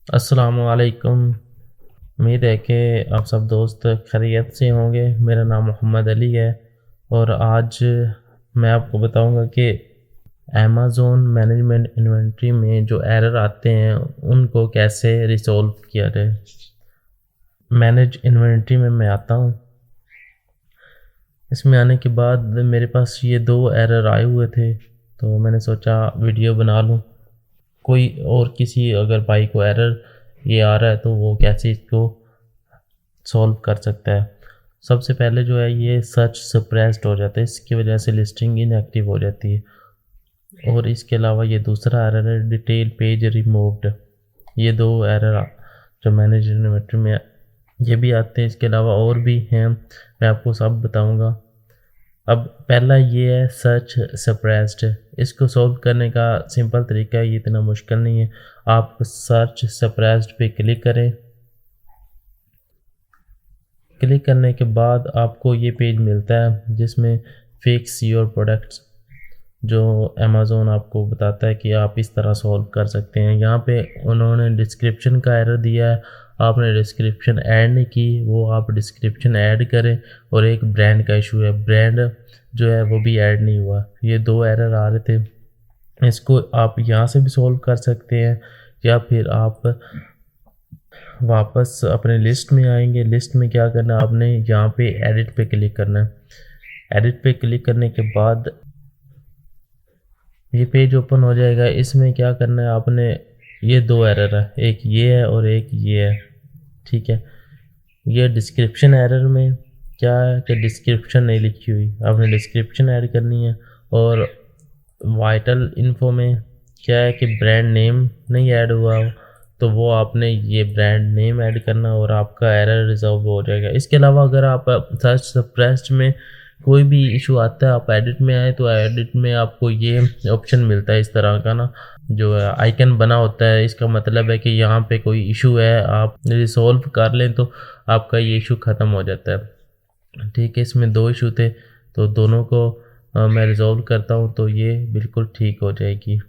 अस्सलामुअलैकुम। उम्मीद है कि आप सब दोस्त खैरियत से होंगे। मेरा नाम मोहम्मद अली है और आज मैं आपको बताऊंगा कि अमेज़न मैनेजमेंट इन्वेंटरी में जो एरर आते हैं उनको कैसे रिसॉल्व किया जाए। मैनेज इन्वेंटरी में मैं आता हूँ। इसमें आने के बाद मेरे पास ये दो एरर आए हुए थे, तो मैंने सोचा वीडियो बना लूँ। कोई और किसी अगर भाई को एरर ये आ रहा है तो वो कैसे इसको सॉल्व कर सकता है। सबसे पहले जो है ये सर्च सप्रेस्ड हो जाता है, इसकी वजह से लिस्टिंग इनएक्टिव हो जाती है। और इसके अलावा ये दूसरा एरर है डिटेल पेज रिमूव्ड। ये दो एरर जो मैनेज इन्वेंटरी में ये भी आते हैं, इसके अलावा और भी हैं, मैं आपको सब बताऊंगा। अब पहला ये है सर्च सप्रेस्ड। इसको सॉल्व करने का सिंपल तरीका है, ये इतना मुश्किल नहीं है। आप सर्च सप्रेस्ड पे क्लिक करें। क्लिक करने के बाद आपको ये पेज मिलता है जिसमें फिक्स योर प्रोडक्ट्स, जो अमेज़न आपको बताता है कि आप इस तरह सॉल्व कर सकते हैं। यहाँ पे उन्होंने डिस्क्रिप्शन का एरर दिया है, आपने डिस्क्रिप्शन ऐड नहीं की, वो आप डिस्क्रिप्शन ऐड करें। और एक ब्रांड का इशू है, ब्रांड जो है वो भी ऐड नहीं हुआ। ये दो एरर आ रहे थे, इसको आप यहाँ से भी सॉल्व कर सकते हैं या फिर आप वापस अपने लिस्ट में आएंगे। लिस्ट में क्या करना है, आपने यहाँ पे एडिट पे क्लिक करना है। एडिट पे क्लिक करने के बाद ये पेज ओपन हो जाएगा। इसमें क्या करना है आपने, ये दो एरर है, एक ये है और एक ये है, ठीक है। ये डिस्क्रिप्शन एरर में क्या है कि डिस्क्रिप्शन नहीं लिखी हुई, आपने डिस्क्रिप्शन ऐड करनी है। और वाइटल इन्फो में क्या है कि ब्रांड नेम नहीं ऐड हुआ हो, तो वो आपने ये ब्रांड नेम ऐड करना और आपका एरर रिजॉल्व हो जाएगा। इसके अलावा अगर आप सर्च सप्रेस्ड में कोई भी इशू आता है, आप एडिट में आए तो एडिट में आपको ये ऑप्शन मिलता है इस तरह का ना, जो है आइकन बना होता है। इसका मतलब है कि यहाँ पे कोई इशू है, आप रिसॉल्व कर लें तो आपका ये इशू ख़त्म हो जाता है, ठीक है। इसमें दो इशू थे तो दोनों को मैं रिजॉल्व करता हूँ तो ये बिल्कुल ठीक हो जाएगी।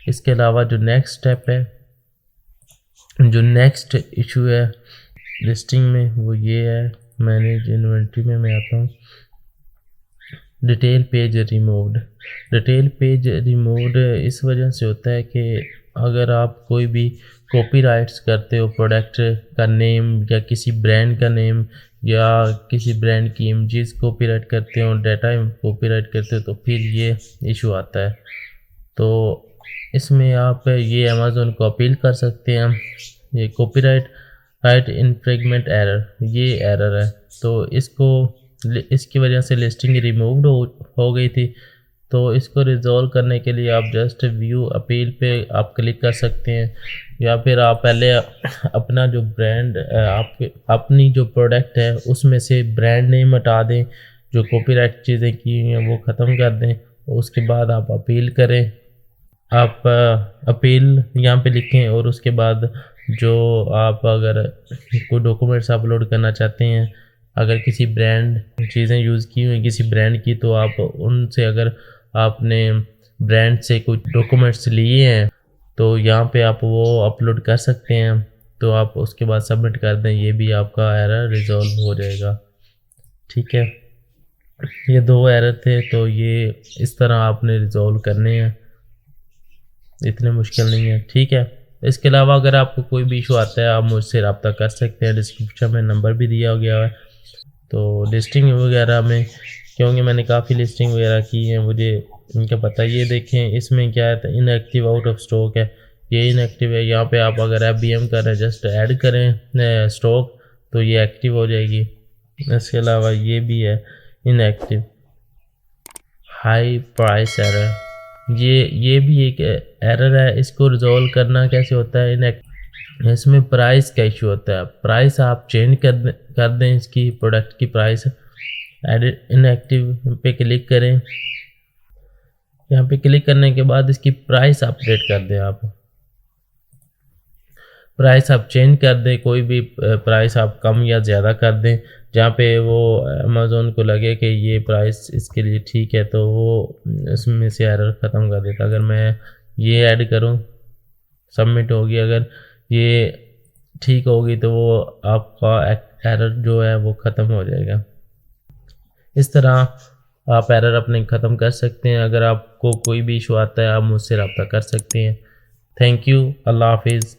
इसके अलावा जो नेक्स्ट स्टेप है, जो नेक्स्ट इशू है लिस्टिंग में, वो ये है। मैनेज इन्वेंटरी में मैं आता हूँ। Detail page removed. Detail page removed इस वजह से होता है कि अगर आप कोई भी कॉपीराइट्स करते हो, प्रोडक्ट का नेम या किसी ब्रांड का नेम या किसी ब्रांड की इमेजेस कॉपीराइट करते हो, डाटा कॉपीराइट करते हो, तो फिर ये इशू आता है। तो इसमें आप ये अमेज़न को अपील कर सकते हैं। ये कॉपीराइट राइट इन्फ्रिंजमेंट एरर, ये एरर है, तो इसकी वजह से लिस्टिंग रिमूव्ड हो गई थी। तो इसको रिजॉल्व करने के लिए आप जस्ट व्यू अपील पे आप क्लिक कर सकते हैं, या फिर आप पहले अपना जो ब्रांड आपके अपनी जो प्रोडक्ट है उसमें से ब्रांड नेम हटा दें, जो कॉपीराइट चीज़ें की हुई हैं वो ख़त्म कर दें। उसके बाद आप अपील करें। आप अपील यहाँ पे लिखें और उसके बाद जो आप अगर कोई डॉक्यूमेंट्स अपलोड करना चाहते हैं, अगर किसी ब्रांड चीज़ें यूज़ की हुई किसी ब्रांड की, तो आप उनसे अगर आपने ब्रांड से कुछ डॉक्यूमेंट्स लिए हैं तो यहाँ पे आप वो अपलोड कर सकते हैं। तो आप उसके बाद सबमिट कर दें, ये भी आपका एरर रिजॉल्व हो जाएगा, ठीक है। ये दो एरर थे तो ये इस तरह आपने रिजॉल्व करने हैं, इतने मुश्किल नहीं है, ठीक है। इसके अलावा अगर आपको कोई भी इशू आता है आप मुझसे रब्ता कर सकते हैं, डिस्क्रिप्शन में नंबर भी दिया गया है। तो लिस्टिंग वगैरह में, क्योंकि मैंने काफ़ी लिस्टिंग वगैरह की है, मुझे इनका पता है। ये देखें इसमें क्या है, इनएक्टिव आउट ऑफ स्टॉक है, ये इनएक्टिव है। यहाँ पे आप अगर FBM कर रहे हैं जस्ट ऐड करें स्टॉक तो ये एक्टिव हो जाएगी। इसके अलावा ये भी है इनएक्टिव हाई प्राइस एरर, ये भी एक एरर है। इसको रिजॉल्व करना कैसे होता है, इसमें प्राइस का इशू होता है। प्राइस आप चेंज कर दें इसकी प्रोडक्ट की प्राइस। एडिट इनएक्टिव पे क्लिक करें, यहाँ पे क्लिक करने के बाद इसकी प्राइस अपडेट कर दें। आप प्राइस आप चेंज कर दें, कोई भी प्राइस आप कम या ज़्यादा कर दें, जहाँ पे वो अमेज़न को लगे कि ये प्राइस इसके लिए ठीक है, तो वो इसमें से एरर ख़त्म कर देता। अगर मैं ये ऐड करूँ, सबमिट होगी, अगर ये ठीक होगी तो वो आपका एरर जो है वो ख़त्म हो जाएगा। इस तरह आप एरर अपने ख़त्म कर सकते हैं। अगर आपको कोई भी इशू आता है आप मुझसे रब्ता कर सकते हैं। Thank you. अल्लाह हाफिज़।